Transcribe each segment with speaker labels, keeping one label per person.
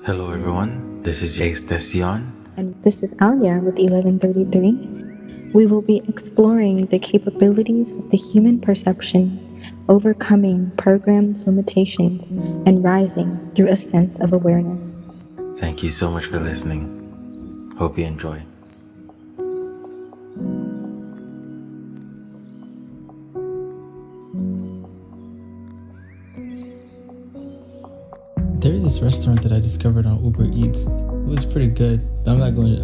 Speaker 1: Hello everyone, this is Estacion.
Speaker 2: And this is Alia with 1133. We will be exploring the capabilities of the human perception, overcoming programmed limitations, and rising through a sense of awareness.
Speaker 1: Thank you so much for listening. Hope you enjoy.
Speaker 3: There is this restaurant that I discovered on Uber Eats. It was pretty good. I'm not going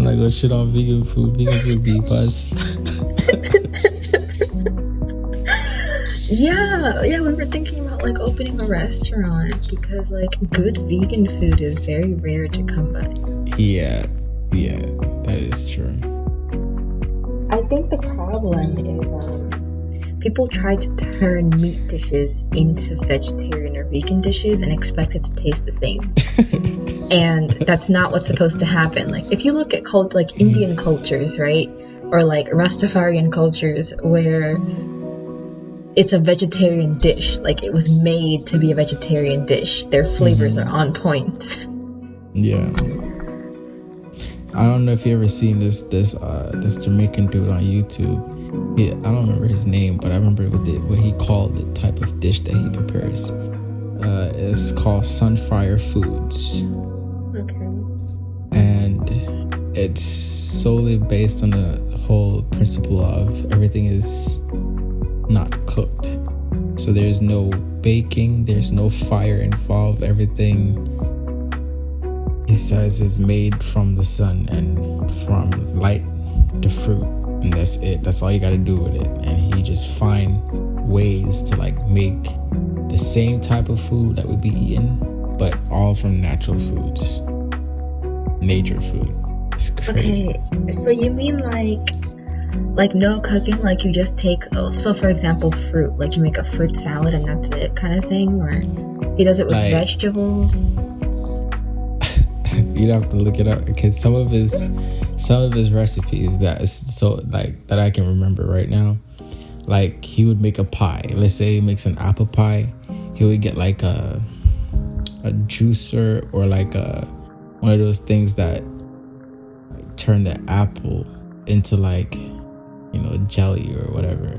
Speaker 3: to shit on vegan food. Vegan food be buzz.
Speaker 4: Yeah, we were thinking about opening a restaurant because good vegan food is very rare to come by.
Speaker 3: Yeah, that is true.
Speaker 4: I think the problem is people try to turn meat dishes into vegetarian or vegan dishes and expect it to taste the same. And that's not what's supposed to happen. If you look at Indian cultures, right? Or Rastafarian cultures where it's a vegetarian dish. It was made to be a vegetarian dish. Their flavors are on point.
Speaker 3: Yeah. I don't know if you ever seen this Jamaican dude on YouTube. I don't remember his name, but I remember what he called the type of dish that he prepares. It's called Sunfire Foods.
Speaker 4: Okay.
Speaker 3: And it's solely based on the whole principle of everything is not cooked. So there's no baking, there's no fire involved. Everything, he says, is made from the sun and from light to fruit. And that's it. That's all you gotta do with it. And he just find ways to make the same type of food that would be eaten, but all from natural foods. Nature food. It's crazy.
Speaker 4: Okay, so you mean no cooking, you just take, so for example, fruit, you make a fruit salad and that's it kind of thing, or he does it with vegetables?
Speaker 3: You'd have to look it up because some of his recipes that I can remember right now, he would make a pie. Let's say he makes an apple pie, he would get a juicer or one of those things that turn the apple into jelly or whatever.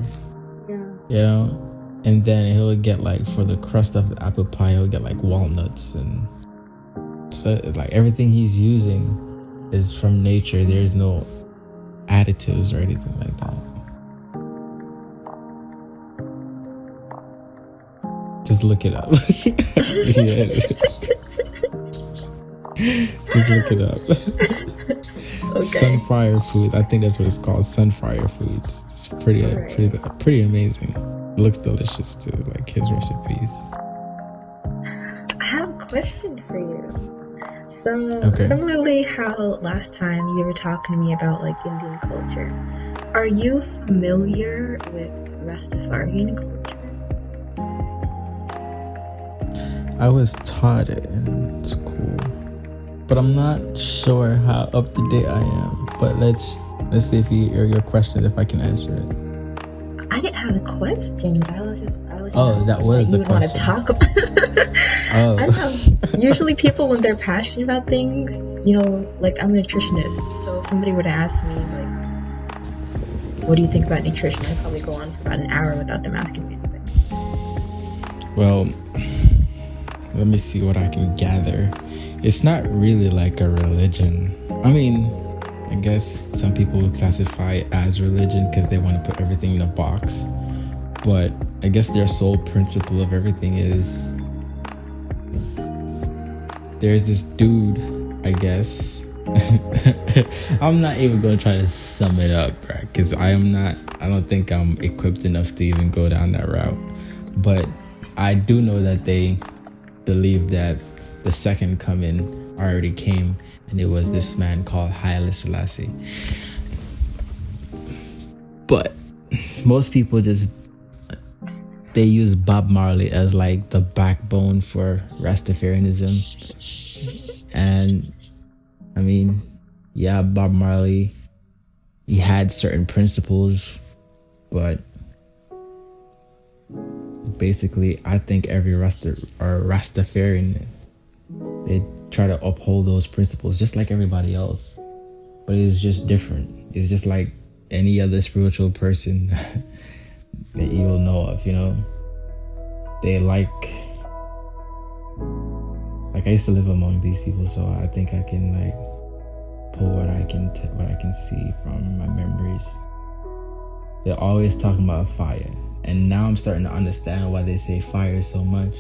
Speaker 3: Yeah. And then he'll get for the crust of the apple pie, he'll get walnuts, and so everything he's using is from nature. There's no additives or anything like that. Just look it up. Yeah. Just look it up.
Speaker 4: Okay.
Speaker 3: Sunfire Food. I think that's what it's called. Sunfire Foods. It's pretty amazing. It looks delicious too, his recipes.
Speaker 4: I have a question for you. So,
Speaker 3: Okay.
Speaker 4: Similarly how last time you were talking to me about Indian culture, are you familiar with Rastafarian culture?
Speaker 3: I was taught it in school, but I'm not sure how up to date I am. But let's see if your question, if I can answer it.
Speaker 4: I didn't have questions. I was just
Speaker 3: Oh, that was the
Speaker 4: you would want to
Speaker 3: question.
Speaker 4: talk about.
Speaker 3: Oh.
Speaker 4: I don't know. Usually people, when they're passionate about things, I'm a nutritionist, so if somebody would ask me what do you think about nutrition, I'd probably go on for about an hour without them asking me anything.
Speaker 3: Well, let me see what I can gather. It's not really like a religion. I mean, I guess some people would classify it as religion because they want to put everything in a box. But I guess their sole principle of everything is there's this dude, I guess. I'm not even going to try to sum it up, right? Because I don't think I'm equipped enough to even go down that route. But I do know that they believe that the second coming already came, and it was this man called Haile Selassie. But most people they use Bob Marley as the backbone for Rastafarianism. And I mean, yeah, Bob Marley, he had certain principles, but basically I think every Rastafarian They try to uphold those principles just like everybody else. But it's just different. It's just like any other spiritual person that you'll know of, you know? They like I used to live among these people, so I think I can like pull what I can see from my memories. They're always talking about fire, and now I'm starting to understand why they say fire so much.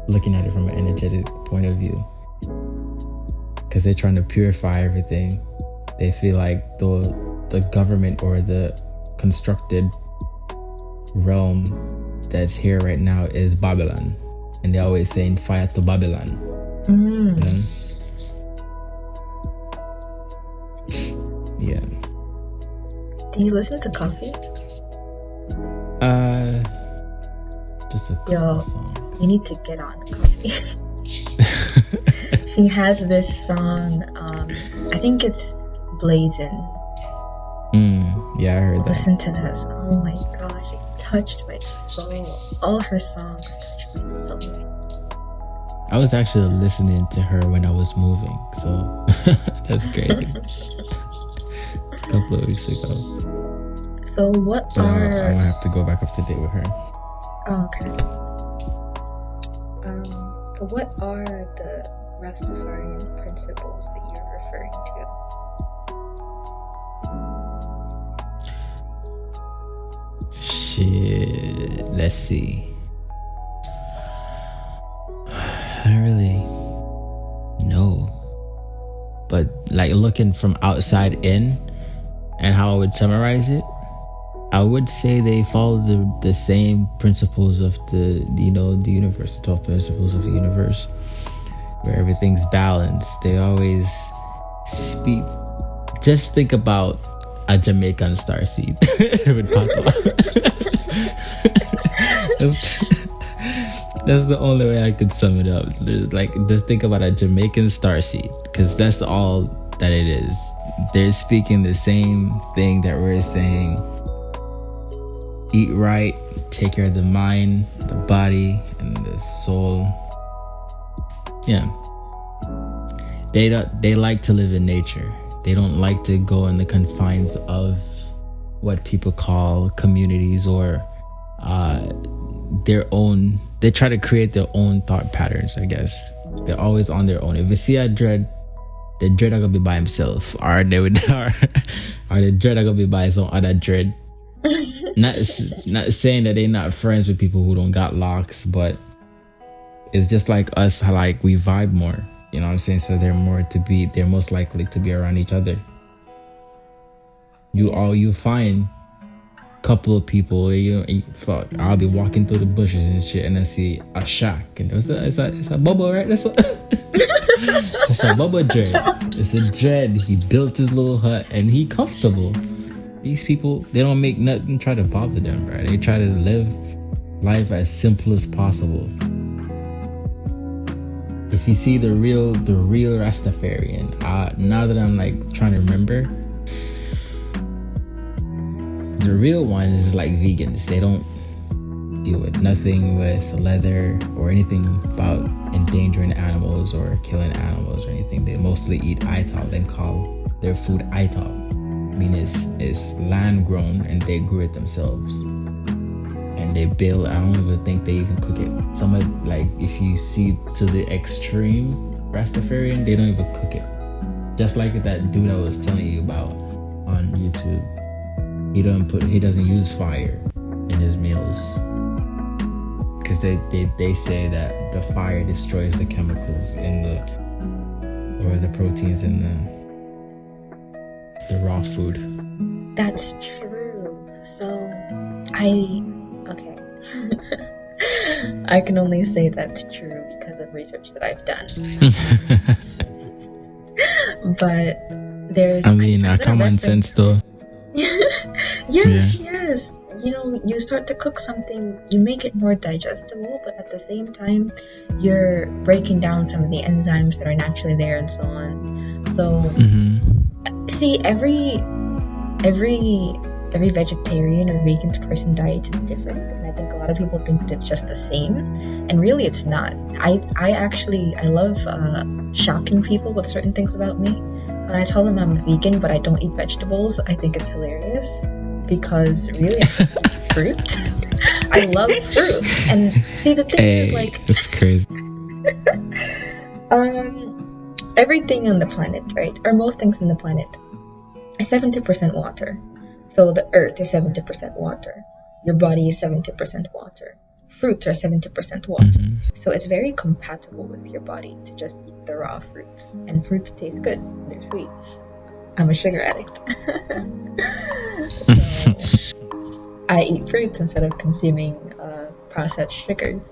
Speaker 3: Looking at it from an energetic point of view, because they're trying to purify everything. They feel like the government or the constructed realm that's here right now is Babylon, and they're always saying fire to Babylon. You know? Yeah.
Speaker 4: Do you listen to Coffee?
Speaker 3: Just a couple songs.
Speaker 4: You need to get on Coffee. He has this song, I think it's Blazing.
Speaker 3: Yeah, I heard that.
Speaker 4: Listen to this. Oh my gosh, it touched my soul. All her songs touched my soul.
Speaker 3: I was actually listening to her when I was moving, so that's crazy. A couple of weeks ago.
Speaker 4: So what
Speaker 3: So
Speaker 4: are...
Speaker 3: I'm gonna have to go back up to date with her.
Speaker 4: Oh, okay. What are the Rastafarian principles that you're referring to?
Speaker 3: Shit, let's see. I don't really know, but like looking from outside in and how I would summarize it, I would say they follow the same principles of the universe, the 12 principles of the universe, where everything's balanced. They always speak. Just think about a Jamaican starseed with Patois. That's the only way I could sum it up. Like, just think about a Jamaican starseed, because that's all that it is. They're speaking the same thing that we're saying. Eat right, take care of the mind, the body, and the soul. Yeah. They like to live in nature. They don't like to go in the confines of what people call communities or their own. They try to create their own thought patterns, I guess. They're always on their own. If you see a dread, the dread are gonna be by himself, or the dread are gonna be by some other dread. Not saying that they're not friends with people who don't got locks, but it's just like us, like we vibe more. You know what I'm saying? So they're most likely to be around each other. You find a couple of people. I'll be walking through the bushes and shit, and I see a shack, and it's a bubble, right? It's a bubble dread. It's a dread. He built his little hut, and he comfortable. These people, they don't make nothing try to bother them, right? They try to live life as simple as possible. If you see the real Rastafarian, now that I'm like trying to remember, the real one is like vegans. They don't deal with nothing with leather or anything about endangering animals or killing animals or anything. They mostly eat aital. They call their food aital. I mean, it's land grown and they grew it themselves. And they build, I don't even think they even cook it. Some of, like, if you see to the extreme Rastafarian, they don't even cook it. Just like that dude I was telling you about on YouTube. He doesn't use fire in his meals. Because they say that the fire destroys the chemicals in the proteins in the raw food.
Speaker 4: That's true. So okay. I can only say that's true because of research that I've done. But there's
Speaker 3: common sense though.
Speaker 4: Yes. You know, you start to cook something, you make it more digestible, but at the same time, you're breaking down some of the enzymes that are naturally there and so on. So, see, every every vegetarian or vegan person diet is different, and I think a lot of people think that it's just the same, and really it's not. I love shocking people with certain things about me. When I tell them I'm vegan but I don't eat vegetables, I think it's hilarious, because really I just eat fruit. I love fruit, and see, the thing is, like,
Speaker 3: it's crazy.
Speaker 4: everything on the planet, right, or most things on the planet, is 70% water. So the earth is 70% water. Your body is 70% water. Fruits are 70% water. So it's very compatible with your body to just eat the raw fruits. And fruits taste good. They're sweet. I'm a sugar addict. So I eat fruits instead of consuming processed sugars.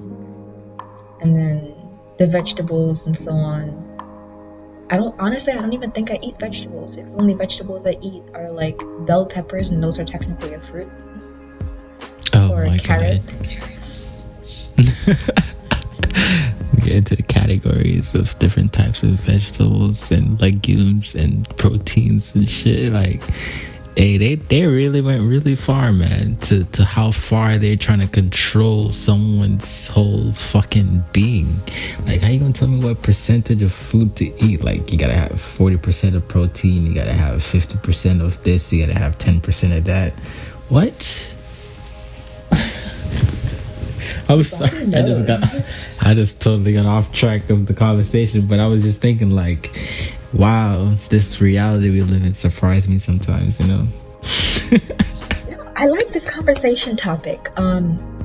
Speaker 4: And then the vegetables and so on. I don't even think I eat vegetables, because the only vegetables I eat are like bell peppers, and those are technically a fruit. Or a carrot.
Speaker 3: We get into the categories of different types of vegetables and legumes and proteins and shit. Like, hey, they really went really far, man, to how far they're trying to control someone's whole fucking being. Like, how you gonna tell me what percentage of food to eat? Like, you gotta have 40% of protein, you gotta have 50% of this, you gotta have 10% of that. What? I'm sorry, I just totally got off track of the conversation, but I was just thinking, like, wow, this reality we live in surprised me sometimes, you know?
Speaker 4: I like this conversation topic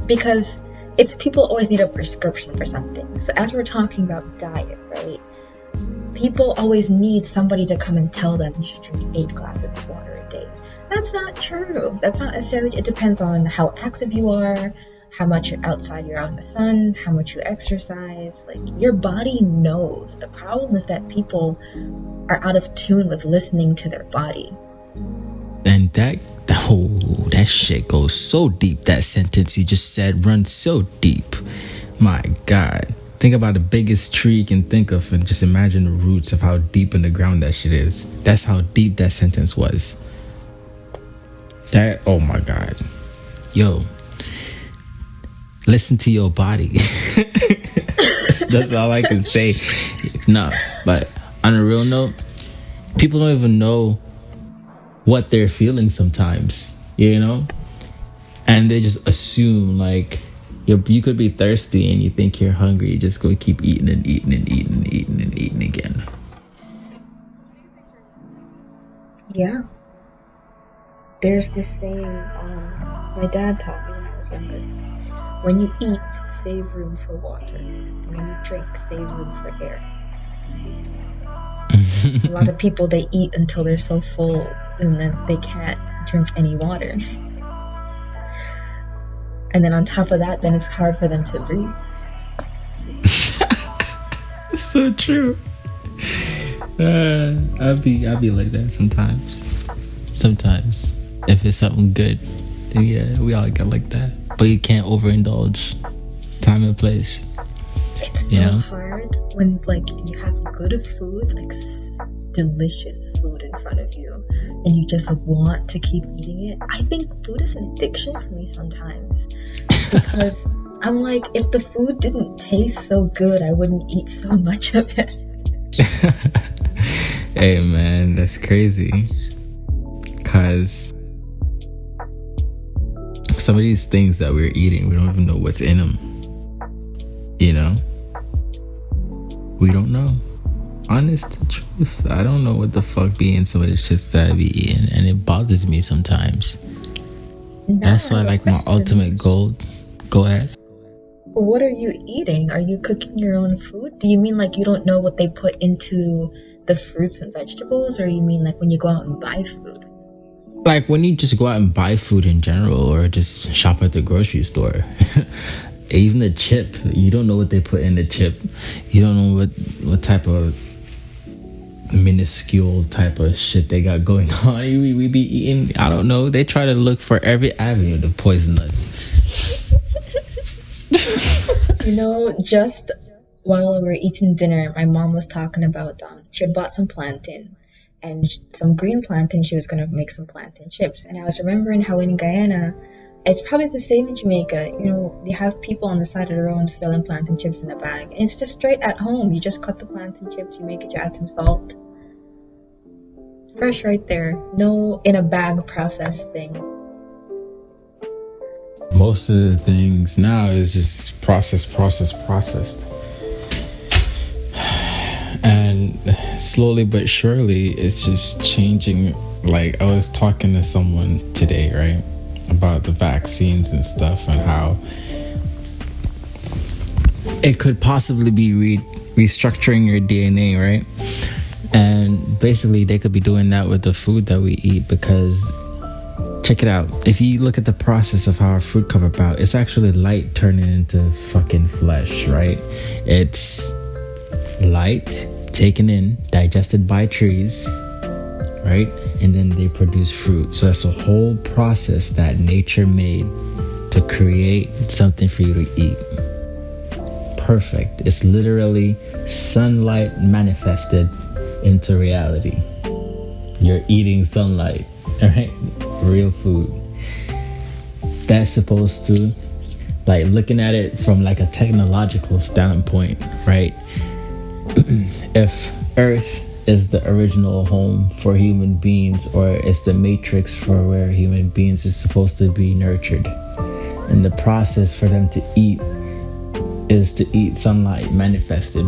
Speaker 4: because it's people always need a prescription for something. So as we're talking about diet, right? People always need somebody to come and tell them you should drink 8 glasses of water a day. That's not true. That's not necessarily. It depends on how active you are, how much you're outside, you're out in the sun, how much you exercise. Like, your body knows. The problem is that people are out of tune with listening to their body.
Speaker 3: And that shit goes so deep. That sentence you just said runs so deep. My God. Think about the biggest tree you can think of and just imagine the roots of how deep in the ground that shit is. That's how deep that sentence was. Oh my God. Yo. Listen to your body. That's all I can say. No, but on a real note, people don't even know what they're feeling sometimes, you know? And they just assume, like, you could be thirsty and you think you're hungry. You just go keep eating and eating and eating and eating and eating again.
Speaker 4: Yeah. There's this saying my dad taught me when I was younger. When you eat, save room for water. When you drink, save room for air. A lot of people, they eat until they're so full and then they can't drink any water. And then on top of that, then it's hard for them to breathe.
Speaker 3: So true. I'll be like that sometimes. Sometimes, if it's something good, then yeah, we all get like that. But you can't overindulge. Time and place.
Speaker 4: It's so hard when, like, you have good food, like delicious food in front of you, and you just want to keep eating it. I think food is an addiction for me sometimes, because I'm like, if the food didn't taste so good, I wouldn't eat so much of it.
Speaker 3: Hey man, that's crazy. Cause some of these things that we're eating, we don't even know what's in them. You know? We don't know. Honest truth, I don't know what the fuck be in some of this shit that I be eating, and it bothers me sometimes. That's why, like, my ultimate goal. Go ahead.
Speaker 4: What are you eating? Are you cooking your own food? Do you mean like you don't know what they put into the fruits and vegetables, or you mean like when you go out and buy food?
Speaker 3: Like when you just go out and buy food in general, or just shop at the grocery store. Even the chip, you don't know what they put in the chip. You don't know what type of minuscule type of shit they got going on. We be eating, I don't know. They try to look for every avenue to poison us.
Speaker 4: You know, just while we were eating dinner, my mom was talking about she had bought some plantain, and some green plantain. She was gonna make some plantain chips. And I was remembering how in Guyana, it's probably the same in Jamaica. You know, they have people on the side of the road selling plantain chips in a bag. And it's just straight at home. You just cut the plantain chips, you make it, you add some salt. Fresh right there. No in a bag process thing.
Speaker 3: Most of the things now is just processed. And slowly but surely, it's just changing. Like, I was talking to someone today, right, about the vaccines and stuff, and how it could possibly be restructuring your DNA, right? And basically, they could be doing that with the food that we eat, because check it out. If you look at the process of how our food come about, it's actually light turning into fucking flesh, right? It's light taken in, digested by trees, right? And then they produce fruit. So that's a whole process that nature made to create something for you to eat. Perfect. It's literally sunlight manifested into reality. You're eating sunlight, right? Real food. That's supposed to, like, looking at it from like a technological standpoint, right? If Earth is the original home for human beings, or it's the matrix for where human beings are supposed to be nurtured, and the process for them to eat is to eat sunlight manifested,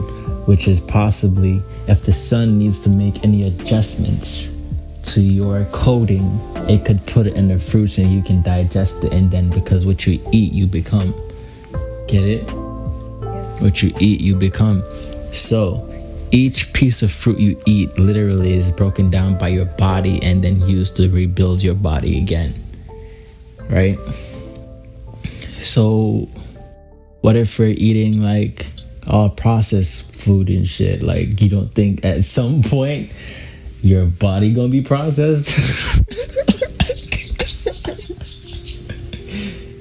Speaker 3: which is possibly, if the sun needs to make any adjustments to your coding, it could put it in the fruits and you can digest it. And then, because what you eat, you become. Get it? What you eat, you become. So each piece of fruit you eat literally is broken down by your body and then used to rebuild your body again, right? So what if we're eating like all processed food and shit? Like, you don't think at some point your body gonna be processed?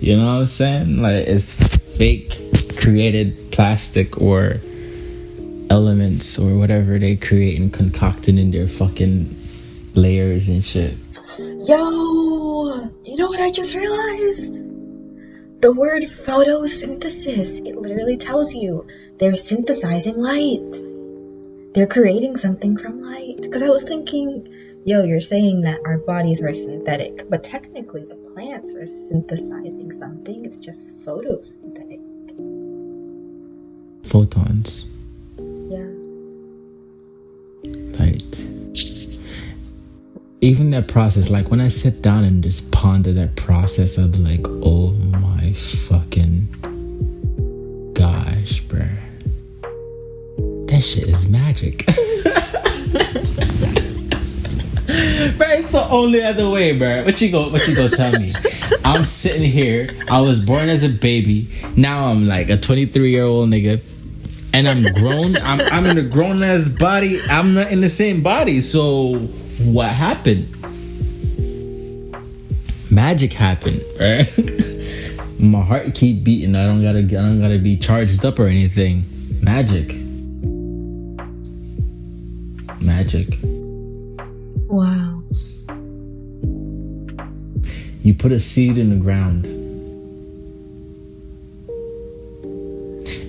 Speaker 3: You know what I'm saying? Like, it's fake created plastic or elements or whatever they create and concocted in their fucking layers and shit.
Speaker 4: Yo, you know what I just realized? The word photosynthesis, it literally tells you they're synthesizing light. They're creating something from light. Because I was thinking, yo, you're saying that our bodies are synthetic, but technically the plants are synthesizing something. It's just photosynthetic.
Speaker 3: Photons.
Speaker 4: Yeah.
Speaker 3: Right. Even that process, like when I sit down and just ponder that process, I'll be like, oh my fucking gosh, bruh. That shit is magic. Bruh, it's the only other way, bruh. What you go tell me? I'm sitting here, I was born as a baby, now I'm like a 23-year-old nigga. And I'm grown. I'm in a grown ass body. I'm not in the same body. So what happened? Magic happened, right? My heart keep beating. I don't gotta be charged up or anything. Magic.
Speaker 4: Wow.
Speaker 3: You put a seed in the ground.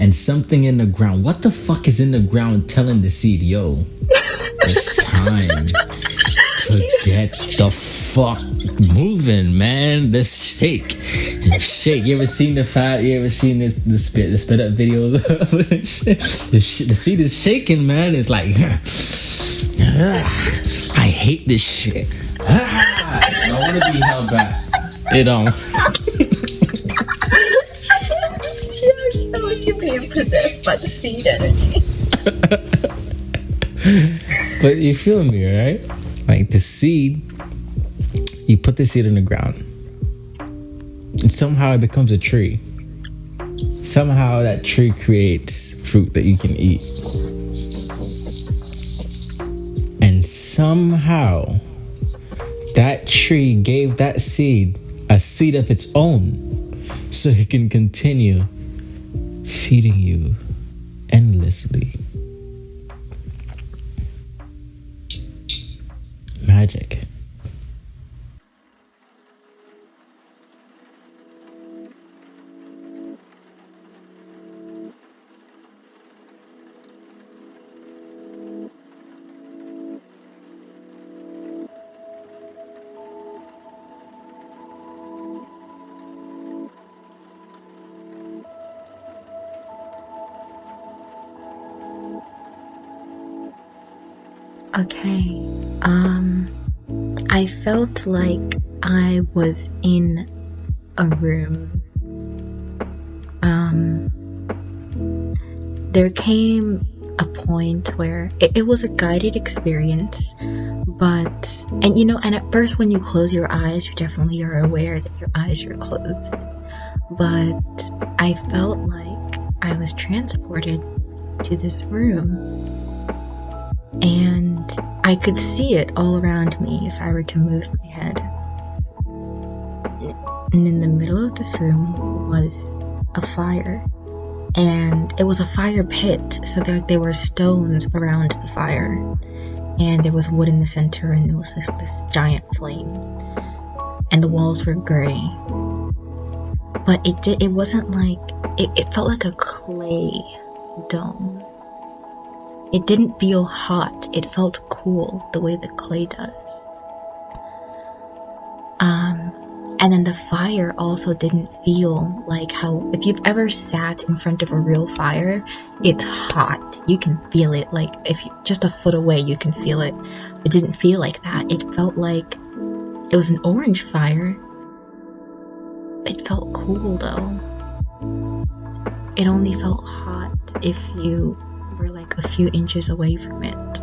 Speaker 3: And something in the ground. What the fuck is in the ground telling the seed, yo, it's time to get the fuck moving, man. Let's shake. You ever seen the sped up videos of the shit? The seed is shaking, man. It's like, I hate this shit. I want to be held back. You know.
Speaker 4: You're being possessed by the seed energy.
Speaker 3: But you feel me, right? Like the seed, you put the seed in the ground, and somehow it becomes a tree. Somehow that tree creates fruit that you can eat. And somehow that tree gave that seed a seed of its own, so it can continue feeding you endlessly.
Speaker 4: Okay. I felt like I was in a room. There came a point where it was a guided experience, and at first when you close your eyes, you definitely are aware that your eyes are closed. But I felt like I was transported to this room, and I could see it all around me if I were to move my head. And in the middle of this room was a fire, and it was a fire pit, so there were stones around the fire, and there was wood in the center, and it was this giant flame, and the walls were gray. But it wasn't like, it felt like a clay dome. It didn't feel hot, it felt cool the way the clay does. And then the fire also didn't feel like how, if you've ever sat in front of a real fire, it's hot. You can feel it, like if you just a foot away, you can feel it. It didn't feel like that. It felt like it was an orange fire. It felt cool though. It only felt hot if you were like a few inches away from it.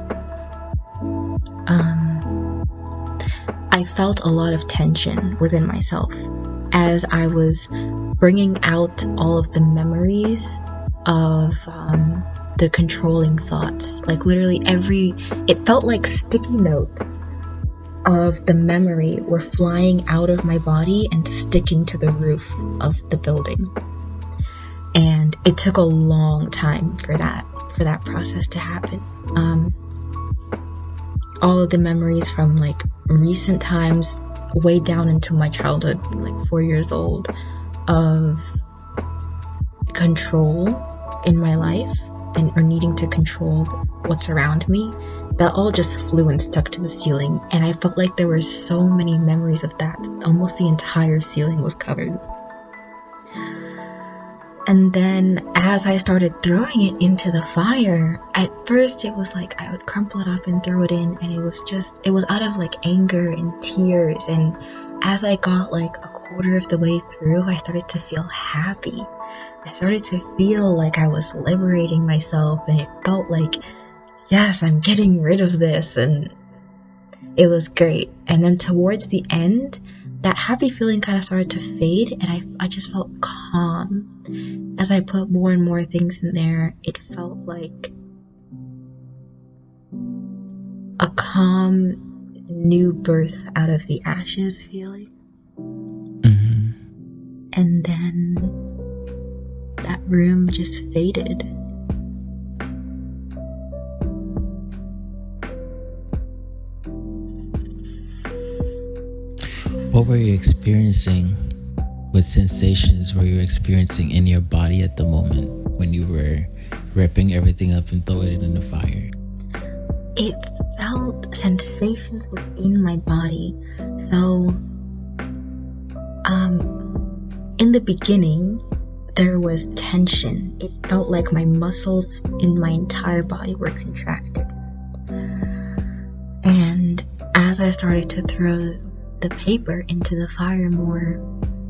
Speaker 4: I felt a lot of tension within myself as I was bringing out all of the memories of the controlling thoughts. Like literally it felt like sticky notes of the memory were flying out of my body and sticking to the roof of the building. And it took a long time for that process to happen. All of the memories from like recent times way down into my childhood, like 4 years old, of control in my life or needing to control what's around me, that all just flew and stuck to the ceiling. And I felt like there were so many memories of that. Almost the entire ceiling was covered. And then as I started throwing it into the fire, at first it was like I would crumple it up and throw it in, and it was out of like anger and tears. And as I got like a quarter of the way through, I started to feel happy. I started to feel like I was liberating myself, and it felt like, yes, I'm getting rid of this, and it was great. And then towards the end, that happy feeling kind of started to fade, and I just felt calm. As I put more and more things in there, it felt like a calm new birth out of the ashes feeling.
Speaker 3: Mm-hmm.
Speaker 4: And then that room just faded.
Speaker 3: What were you experiencing? What sensations were you experiencing in your body at the moment when you were ripping everything up and throwing it in the fire?
Speaker 4: It felt sensations within my body. So, in the beginning, there was tension. It felt like my muscles in my entire body were contracted. And as I started to throw the paper into the fire more,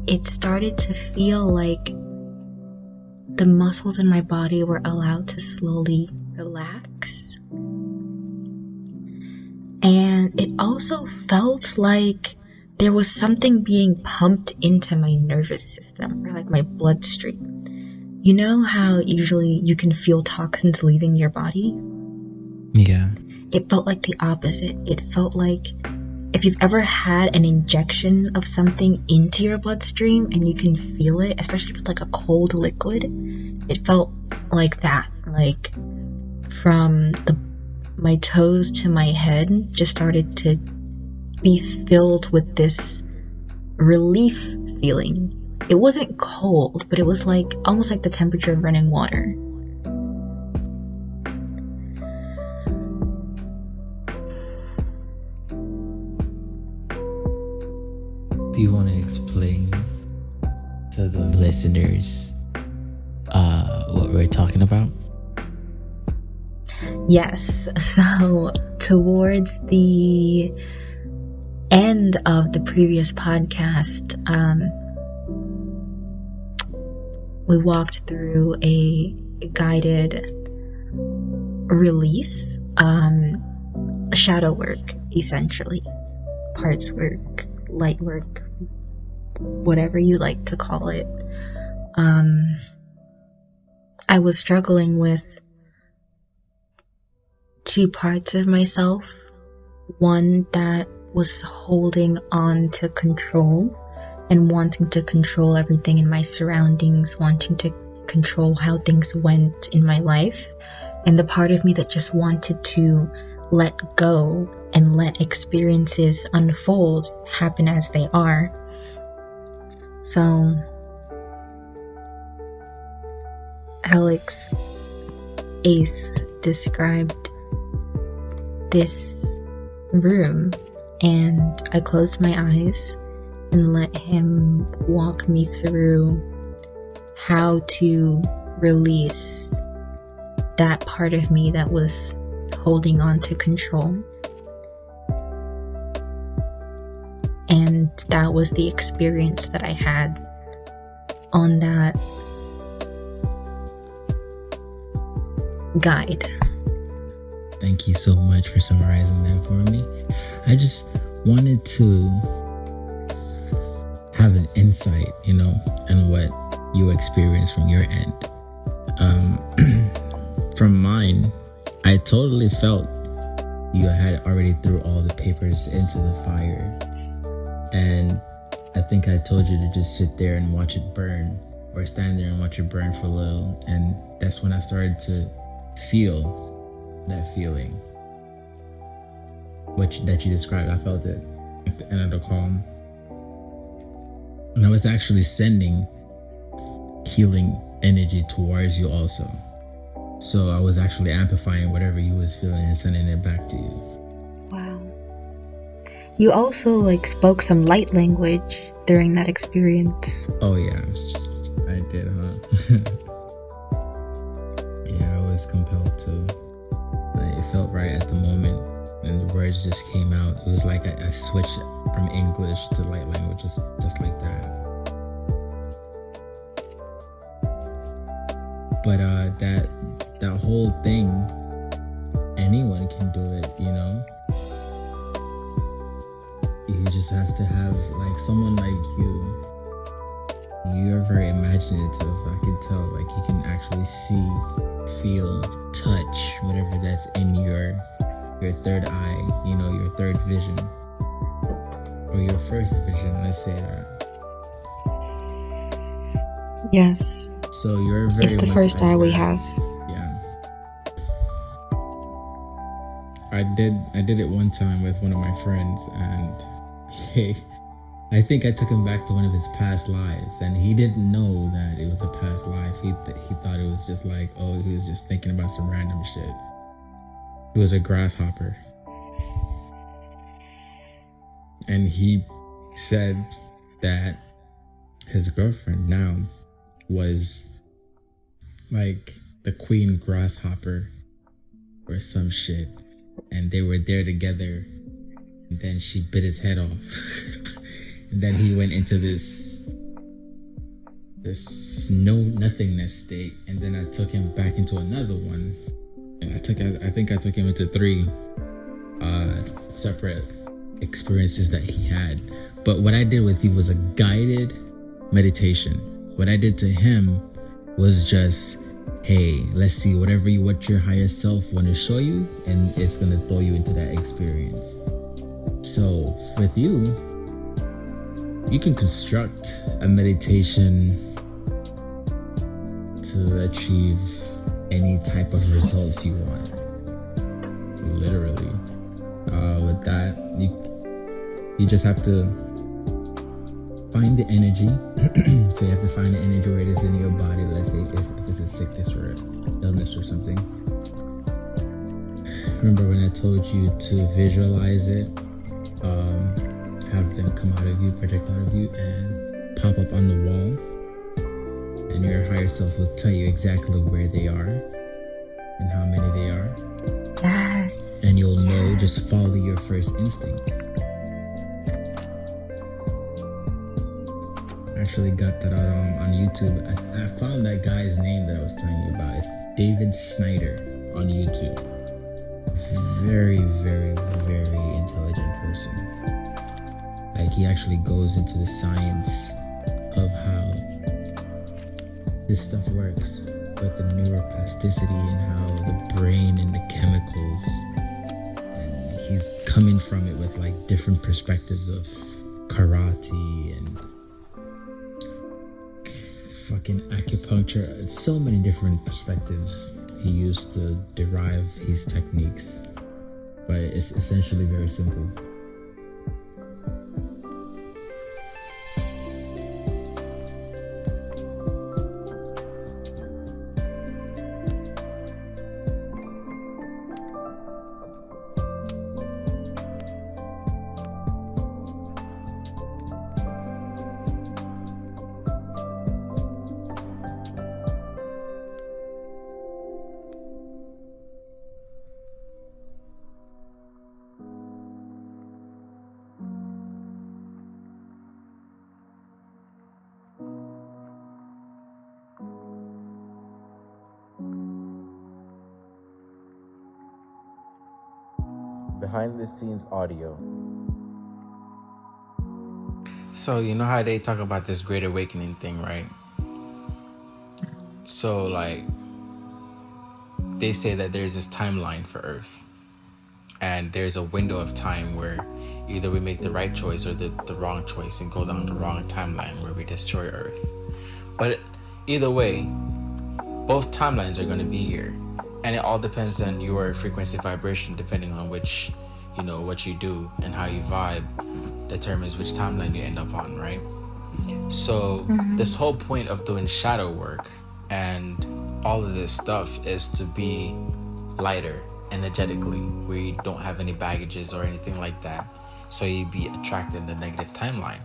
Speaker 4: it started to feel like the muscles in my body were allowed to slowly relax. And it also felt like there was something being pumped into my nervous system, or like my bloodstream. You know how usually you can feel toxins leaving your body?
Speaker 3: Yeah.
Speaker 4: It felt like the opposite. It felt like if you've ever had an injection of something into your bloodstream and you can feel it, especially if it's like a cold liquid, it felt like that. Like from my toes to my head just started to be filled with this relief feeling. It wasn't cold, but it was like almost like the temperature of running water.
Speaker 3: Do you want to explain to the listeners what we're talking about?
Speaker 4: Yes, so towards the end of the previous podcast, we walked through a guided release, shadow work, essentially. Parts work, light work, whatever you like to call it. I was struggling with two parts of myself. One that was holding on to control and wanting to control everything in my surroundings, wanting to control how things went in my life, and the part of me that just wanted to let go and let experiences unfold, happen as they are. So Alex Ace described this room, and I closed my eyes and let him walk me through how to release that part of me that was holding on to control. And that was the experience that I had on that guide.
Speaker 3: Thank you so much for summarizing that for me. I just wanted to have an insight, on what you experienced from your end. From mine, I totally felt you had already threw all the papers into the fire. And I think I told you to just sit there and watch it burn, or stand there and watch it burn for a little. And that's when I started to feel that feeling, that you described. I felt it at the end of the calm. And I was actually sending healing energy towards you also. So I was actually amplifying whatever you was feeling and sending it back to you.
Speaker 4: Wow. You also spoke some light language during that experience.
Speaker 3: Oh yeah, I did, huh? Yeah, I was compelled to. It felt right at the moment, and the words just came out. It was like I switched from English to light language, just like that. But that whole thing, anyone can do it, You just have to have someone like you. You're very imaginative. I can tell. You can actually see, feel, touch whatever that's in your third eye, your third vision, or your first vision, let's say that.
Speaker 4: Yes.
Speaker 3: So you're very
Speaker 4: It's the first eye we have.
Speaker 3: Yeah. I did it one time with one of my friends, and I think I took him back to one of his past lives, and he didn't know that it was a past life. He thought it was just he was just thinking about some random shit. He was a grasshopper. And he said that his girlfriend now was the queen grasshopper or some shit. And they were there together. And then she bit his head off. And then he went into this nothingness state. And then I took him back into another one. And I think I took him into 3 separate experiences that he had. But what I did with you was a guided meditation. What I did to him was just, hey, let's see what your higher self want to show you, and it's going to throw you into that experience. So with you can construct a meditation to achieve any type of results you want. Literally. With that, you just have to find the energy. So you have to find the energy where it is in your body. Let's say if it's a sickness or an illness or something. Remember when I told you to visualize it, have them come out of you, project out of you, and pop up on the wall, and your higher self will tell you exactly where they are. and how many they are.
Speaker 4: Yes.
Speaker 3: And you'll know, just follow your first instinct. I actually got that out on YouTube. I found that guy's name that I was telling you about. It's David Schneider on YouTube. Very, very, very intelligent person. Like, he actually goes into the science of how this stuff works with the neuroplasticity and how the brain and the chemicals, and he's coming from it with like different perspectives of karate and fucking acupuncture. So many different perspectives he used to derive his techniques, but it's essentially very simple.
Speaker 1: Behind the scenes audio.
Speaker 5: So, you know how they talk about this Great Awakening thing, right? So, like, they say that there's this timeline for Earth. And there's a window of time where either we make the right choice or the wrong choice and go down the wrong timeline where we destroy Earth. But either way, both timelines are going to be here. And it all depends on your frequency vibration, depending on which, you know, what you do and how you vibe determines which timeline you end up on, right? So this whole point of doing shadow work and all of this stuff is to be lighter energetically, where you don't have any baggages or anything like that, so you be attracted in the negative timeline.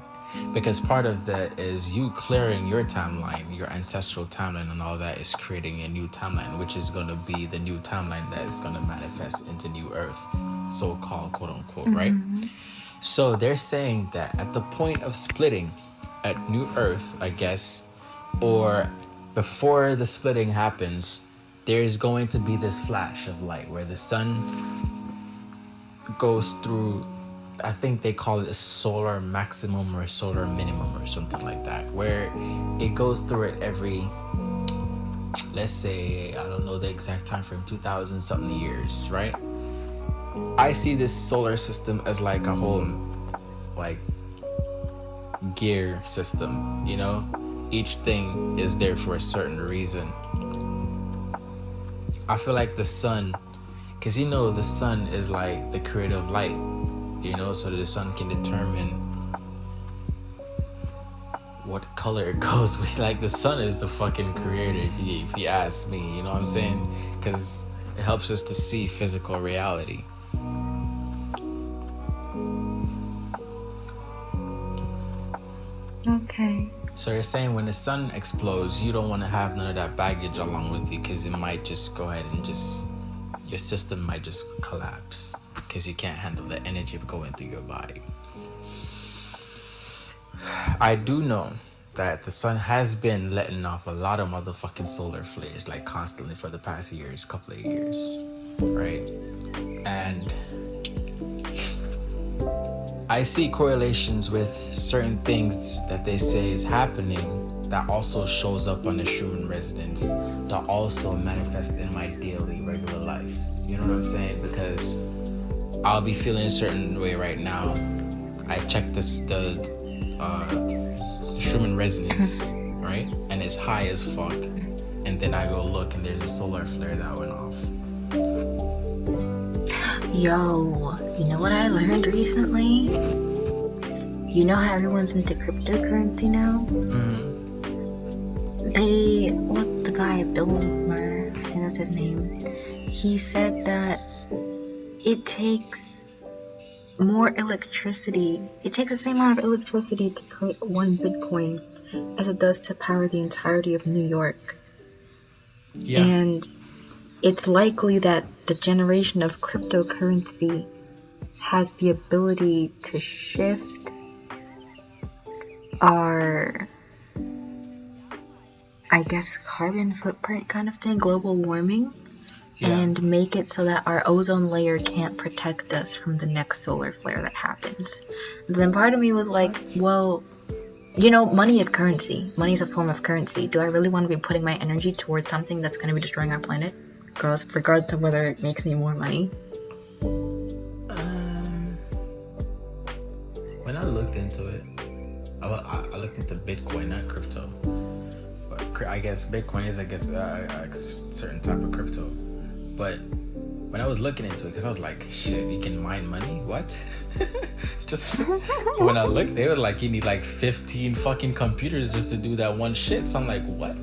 Speaker 5: Because part of that is you clearing your timeline, your ancestral timeline, and all that is creating a new timeline, which is going to be the new timeline that is going to manifest into New Earth, so-called, quote unquote, right? So they're saying that at the point of splitting at New Earth, I guess, or before the splitting happens, there's going to be this flash of light where the sun goes through, I think they call it a solar maximum or solar minimum or something like that, where it goes through it every, let's say, I don't know the exact time frame, 2,000 something years, right? I see this solar system as like a whole, like, gear system, you know? Each thing is there for a certain reason. I feel like the sun, because you know the sun is like the creative light, you know, so the sun can determine what color it goes with. Like, the sun is the fucking creator, if you ask me, you know what I'm saying? Because it helps us to see physical reality.
Speaker 4: Okay.
Speaker 5: So you're saying when the sun explodes, you don't want to have none of that baggage along with you, because it might just go ahead and just, your system might just collapse because you can't handle the energy going through your body. I do know that the sun has been letting off a lot of motherfucking solar flares, like constantly for the past years, couple of years, right? And I see correlations with certain things that they say is happening that also shows up on the Schumann resonance, that also manifest in my daily regular life. You know what I'm saying? Because I'll be feeling a certain way right now. I check the Schumann resonance, right? And it's high as fuck. And then I go look and there's a solar flare that went off.
Speaker 4: Yo, you know what I learned recently? You know how everyone's into cryptocurrency now? The guy, Bill Maher, I think that's his name, he said that it takes more electricity. It takes the same amount of electricity to create one Bitcoin as it does to power the entirety of New York.
Speaker 5: Yeah.
Speaker 4: And it's likely that the generation of cryptocurrency has the ability to shift our, I guess, carbon footprint kind of thing, global warming, and make it so that our ozone layer can't protect us from the next solar flare that happens. And then part of me was like, well, you know, money is currency. Money is a form of currency. Do I really want to be putting my energy towards something that's going to be destroying our planet? Regardless of whether it makes me more money?
Speaker 5: When I looked into it, I looked into Bitcoin, not crypto. But I guess Bitcoin is, a certain type of crypto. But when I was looking into it, because I was like, shit, you can mine money? What? Just when I looked, they were like, you need like 15 fucking computers just to do that one shit. So I'm like, what?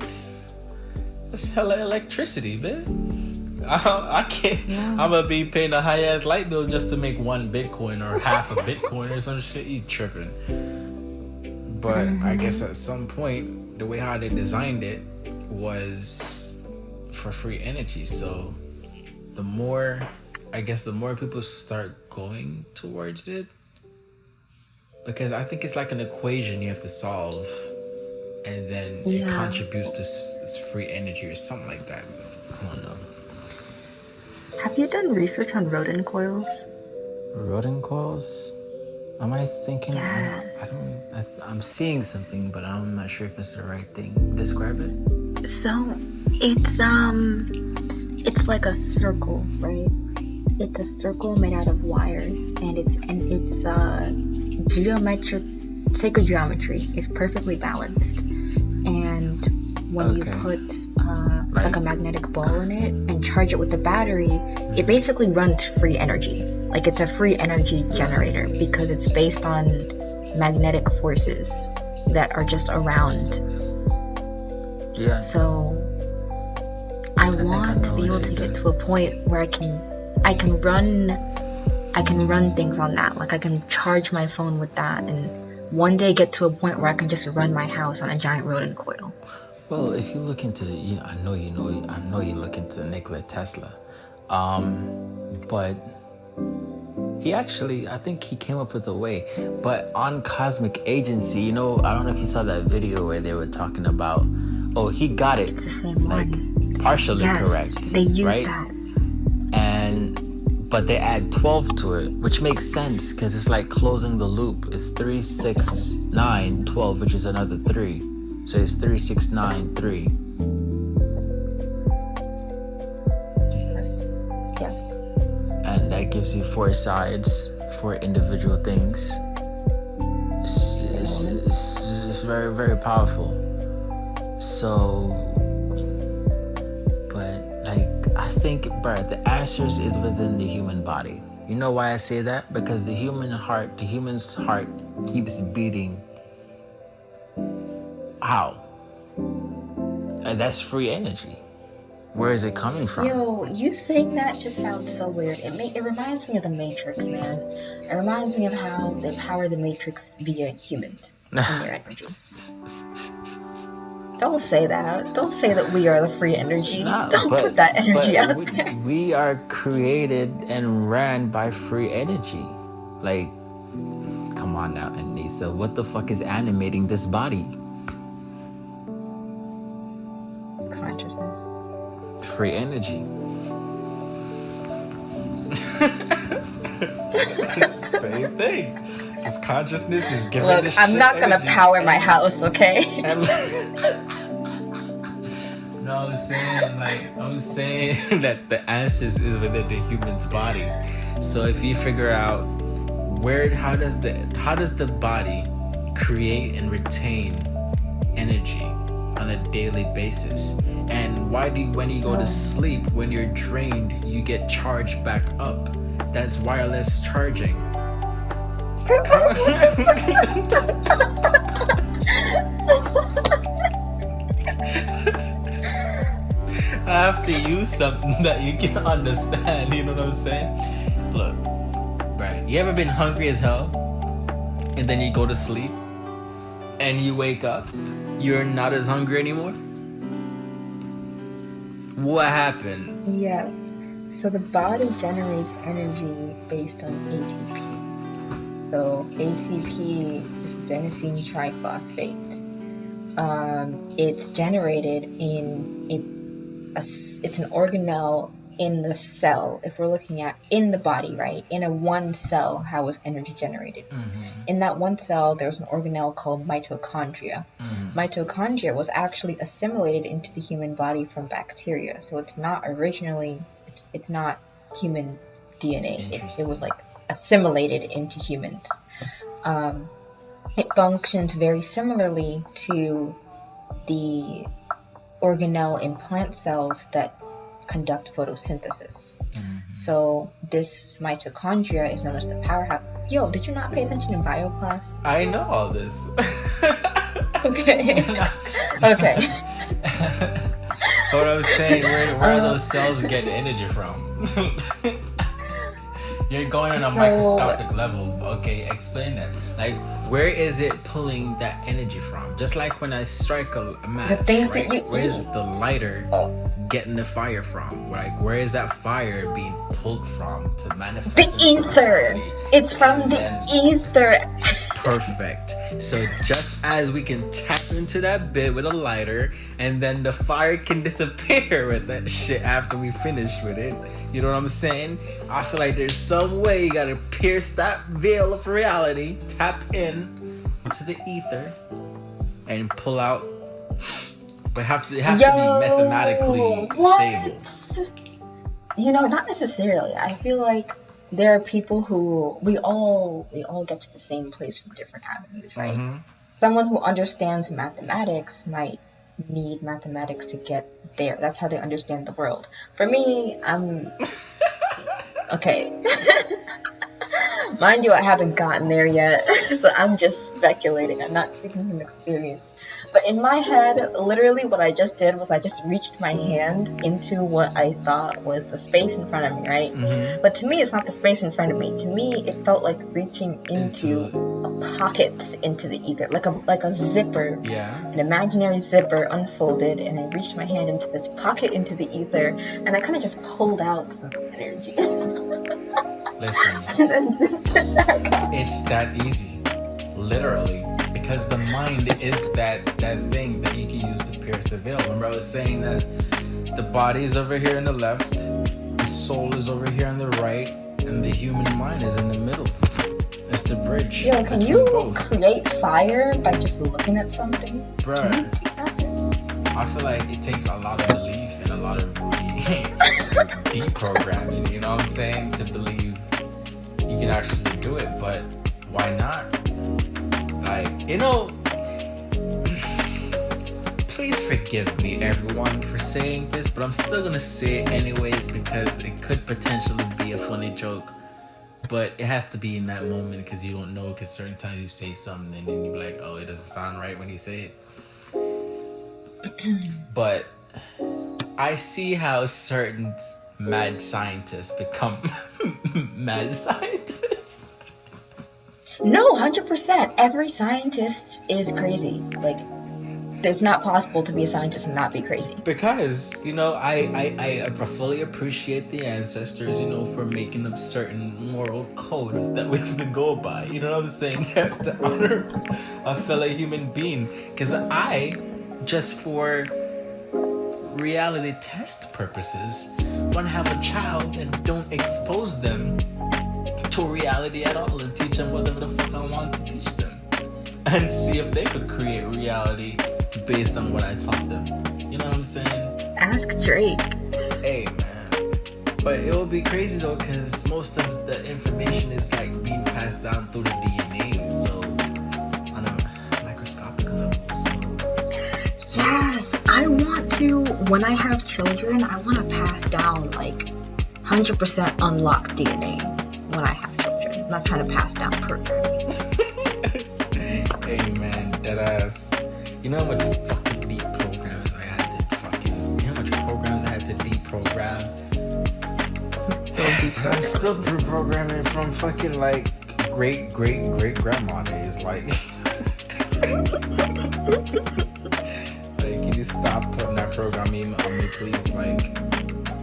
Speaker 5: That's hella electricity, man. I can't. Yeah. I'm gonna be paying a high ass light bill just to make one Bitcoin or half a Bitcoin or some shit. You tripping? But I guess at some point, the way how they designed it was for free energy. So the more people start going towards it, because I think it's like an equation you have to solve, and then it contributes to free energy or something like that. I don't know.
Speaker 4: Have you done research on rodent coils?
Speaker 1: Rodent coils? Am I thinking?
Speaker 4: Yes.
Speaker 1: I'm seeing something, but I'm not sure if it's the right thing. Describe it.
Speaker 4: So it's like a circle, right? It's a circle made out of wires, and it's sacred geometry. It's perfectly balanced, and when you put like a magnetic ball in it and charge it with the battery, it basically runs free energy. Like, it's a free energy generator because it's based on magnetic forces that are just around.
Speaker 1: Yeah.
Speaker 4: So I want to be able to get to a point where I can run things on that. Like, I can charge my phone with that, and one day get to a point where I can just run my house on a giant rodent coil.
Speaker 1: Well, if you look into I know you look into Nikola Tesla, but he actually, I think he came up with a way. But on Cosmic Agency, I don't know if you saw that video where they were talking about, he got it.
Speaker 4: It's the same one.
Speaker 1: Partially correct.
Speaker 4: They use
Speaker 1: right?
Speaker 4: that.
Speaker 1: But they add 12 to it, which makes sense because it's like closing the loop. It's 3, 6, 9, 12, which is another 3. So it's 3, 6, 9, 3.
Speaker 4: Yes.
Speaker 1: And that gives you 4 sides, 4 individual things. It's very, very powerful. So, but I think, the answers is within the human body. You know why I say that? Because the human's heart keeps beating. How? And that's free energy. Where is it coming from?
Speaker 4: Yo, you saying that just sounds so weird. It reminds me of the Matrix, man. It reminds me of how they power the Matrix via humans and their energy. Don't say that. Don't say that we are the free energy. Don't put that energy out there.
Speaker 1: We are created and ran by free energy. Like, come on now, Anissa. What the fuck is animating this body?
Speaker 4: Consciousness.
Speaker 1: Free energy.
Speaker 5: Same thing. This consciousness is giving
Speaker 4: Look,
Speaker 5: this
Speaker 4: I'm
Speaker 5: shit
Speaker 4: not gonna
Speaker 5: energy.
Speaker 4: power my house, okay?
Speaker 5: No, I'm saying that the answers is within the human's body. So if you figure out how does the body create and retain energy on a daily basis, and why when you go to sleep, when you're drained, you get charged back up? That's wireless charging. I have to use something that you can understand, you know what I'm saying? Look, right, you ever been hungry as hell and then you go to sleep and you wake up, you're not as hungry anymore?
Speaker 1: What happened?
Speaker 4: Yes. So the body generates energy based on ATP. So ATP is adenosine triphosphate. It's generated in it's an organelle in the cell. If we're looking at in the body, right? In a one cell, how is energy generated? In that one cell, there's an organelle called mitochondria. Mitochondria was actually assimilated into the human body from bacteria. So it's not originally, it's not human DNA. It was like assimilated into humans. It functions very similarly to the organelle in plant cells that conduct photosynthesis. So this mitochondria is known as the powerhouse. Yo, did you not pay attention in bio class?
Speaker 1: I know all this.
Speaker 4: Okay. Okay.
Speaker 1: What I was saying, where are those cells getting energy from? You're going on a microscopic level. Okay, explain that. Like, where is it pulling that energy from? Just like when I strike a match,
Speaker 4: The things
Speaker 1: right?
Speaker 4: that you
Speaker 1: Where's
Speaker 4: eat.
Speaker 1: the lighter getting the fire from? Like, where is that fire being pulled from to manifest?
Speaker 4: The
Speaker 1: into
Speaker 4: ether.
Speaker 1: reality?
Speaker 4: It's from
Speaker 1: And
Speaker 4: the
Speaker 1: then-
Speaker 4: ether.
Speaker 1: Perfect. So just as we can tap into that bit with a lighter, and then the fire can disappear with that shit after we finish with it. You know what I'm saying? I feel like there's some way you gotta pierce that veil of reality, tap in to the ether, and pull out. But it has to be mathematically stable.
Speaker 4: You know, not necessarily. I feel like there are people who we all get to the same place from different avenues, right? Someone who understands mathematics might need mathematics to get there. That's how they understand the world. For me, I'm okay. Mind you, I haven't gotten there yet, so I'm just speculating. I'm not speaking from experience. But in my head, literally what I just did was I just reached my hand into what I thought was the space in front of me, right? But to me, it's not the space in front of me. To me, it felt like reaching into a pocket into the ether, like a zipper, an imaginary zipper unfolded, and I reached my hand into this pocket into the ether, and I kind of just pulled out some energy.
Speaker 1: Listen,
Speaker 4: And then zipped it back up.
Speaker 1: it's that easy. Literally. Because the mind is that thing that you can use to pierce the veil. Remember I was saying that the body is over here on the left, the soul is over here on the right, and the human mind is in the middle. It's the bridge.
Speaker 4: Yo, can
Speaker 1: between
Speaker 4: you
Speaker 1: both.
Speaker 4: create fire by just looking at something?
Speaker 1: Bruh,
Speaker 4: Can you do that?
Speaker 1: I feel like it takes a lot of belief and a lot of deprogramming, you know what I'm saying, to believe you can actually do it, but why not? Like, you know, please forgive me, everyone, for saying this, but I'm still gonna say it anyways because it could potentially be a funny joke. But it has to be in that moment because you don't know, because certain times you say something and then you're like, oh, it doesn't sound right when you say it. But I see how certain mad scientists become mad scientists.
Speaker 4: No, 100%. Every scientist is crazy. Like, it's not possible to be a scientist and not be crazy.
Speaker 1: Because, you know, I fully appreciate the ancestors, you know, for making up certain moral codes that we have to go by. You know what I'm saying? We have to honor a fellow human being. Because I, just for reality test purposes, want to have a child and don't expose them to reality at all and teach them whatever the fuck I want to teach them. And see if they could create reality based on what I taught them. You know what I'm saying?
Speaker 4: Ask Drake.
Speaker 1: Hey, man. But it would be crazy though, because most of the information is like being passed down through the DNA, so on a microscopic level. So
Speaker 4: Yes, I want to, when I have children, I want to pass down like 100% unlocked DNA when I have children. I'm not trying to pass down programming.
Speaker 1: hey, man, deadass. You know how much fucking deprograms I had to fucking. You know how much programs I had to deprogram? I'm still reprogramming from fucking like great grandma days. Like, like you just
Speaker 5: stop putting that program on me, please. Like,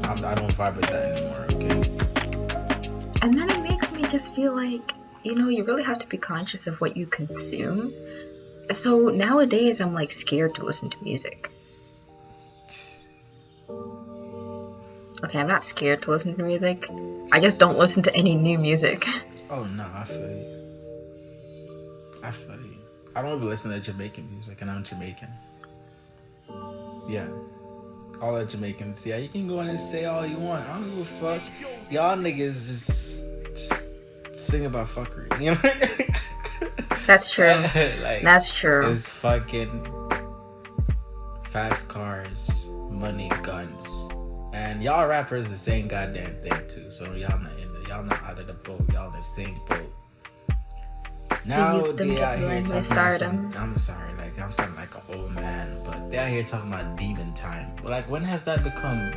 Speaker 5: I don't vibe with that anymore, okay?
Speaker 4: And then it makes me just feel like, you really have to be conscious of what you consume. So nowadays, I'm like scared to listen to music. Okay, I'm not scared to listen to music. I just don't listen to any new music.
Speaker 5: Oh, no, I feel you. I don't even listen to Jamaican music, and I'm Jamaican. Yeah. All the Jamaicans. Yeah, you can go in and say all you want. I don't give a fuck. Y'all niggas just sing about fuckery. You know?
Speaker 4: That's true.
Speaker 5: Like,
Speaker 4: That's true.
Speaker 5: It's fucking fast cars, money, guns. And y'all rappers the same goddamn thing too. So y'all not out of the boat. Y'all in the same boat. Now they out here talking about I'm sorry, like I'm sounding like an old man, but they out here talking about demon time. But like, when has that become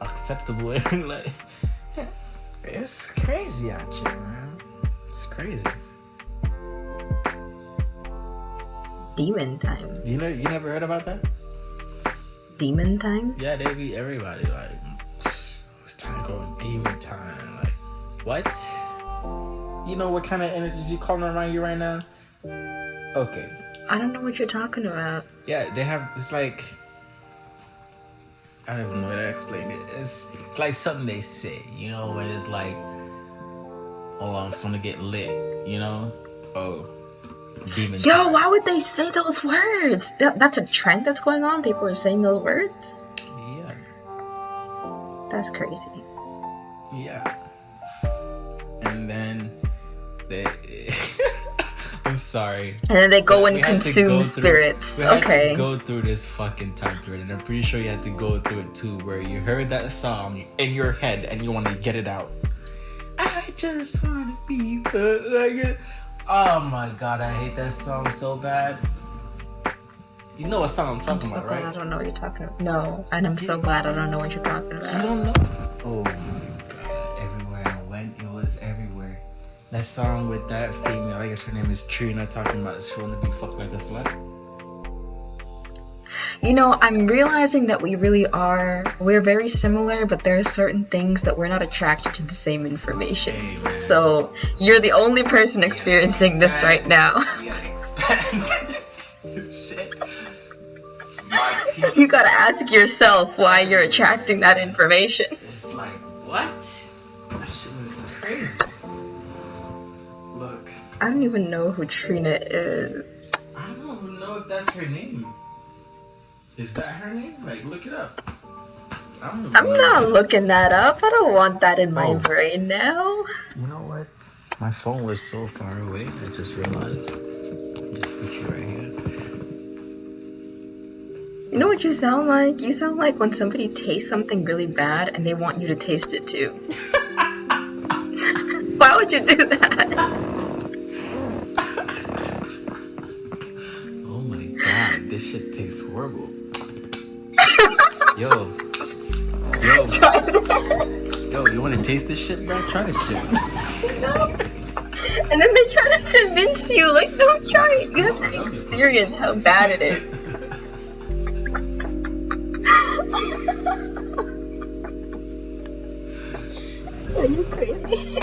Speaker 5: acceptable? Like, it's crazy out here, man. It's crazy.
Speaker 4: Demon time.
Speaker 5: You never heard about that?
Speaker 4: Demon time?
Speaker 5: Yeah, they be everybody like, it's time to go in demon time. Like, what? You know what kind of energy you calling around you right now? Okay.
Speaker 4: I don't know what you're talking about.
Speaker 5: Yeah, they have. It's like, I don't even know how to explain it. It's like something they say. When it's like, oh, I'm finna get lit. Oh, demon.
Speaker 4: Yo,
Speaker 5: time.
Speaker 4: why would they say those words? That's a trend that's going on. People are saying those words.
Speaker 5: Yeah.
Speaker 4: That's crazy.
Speaker 5: Yeah. And then I'm sorry.
Speaker 4: And then they go and
Speaker 5: We had to
Speaker 4: consume
Speaker 5: go through-
Speaker 4: spirits.
Speaker 5: we had
Speaker 4: Okay.
Speaker 5: to go through this fucking time period, and I'm pretty sure you had to go through it too, where you heard that song in your head and you want to get it out. I just want to be like it. Oh my god, I hate that song so bad. You know what song I'm talking about,
Speaker 4: glad
Speaker 5: right?
Speaker 4: I don't know what you're talking about. No, and I'm so glad I don't know what you're talking
Speaker 5: You
Speaker 4: about.
Speaker 5: don't know? Oh my god, everywhere I went, it was everywhere. That song with that female, I guess her name is Trina, talking about she wanna be fucked like a slut.
Speaker 4: I'm realizing that we're very similar, but there are certain things that we're not attracted to the same information.
Speaker 5: Hey, man.
Speaker 4: So you're the only person experiencing this right now.
Speaker 5: You gotta expand. Shit. My people,
Speaker 4: You gotta ask yourself why you're attracting that information.
Speaker 5: it's like, what? That shit was crazy. Look,
Speaker 4: I don't even know who Trina is.
Speaker 5: I don't even know if that's her name. Is that her name? Like, look it up. I'm
Speaker 4: not looking that up. I don't want that in my
Speaker 5: Oh.
Speaker 4: brain now.
Speaker 5: You know what? My phone was so far away, I just realized. Just put you right here.
Speaker 4: You know what you sound like? You sound like when somebody tastes something really bad and they want you to taste it too. Why would you do that?
Speaker 5: Oh my god, this shit tastes horrible. Yo, you wanna taste this shit, bro? Try this shit.
Speaker 4: And then they try to convince you, like, no, try it. You have to experience how bad it is. Are you crazy?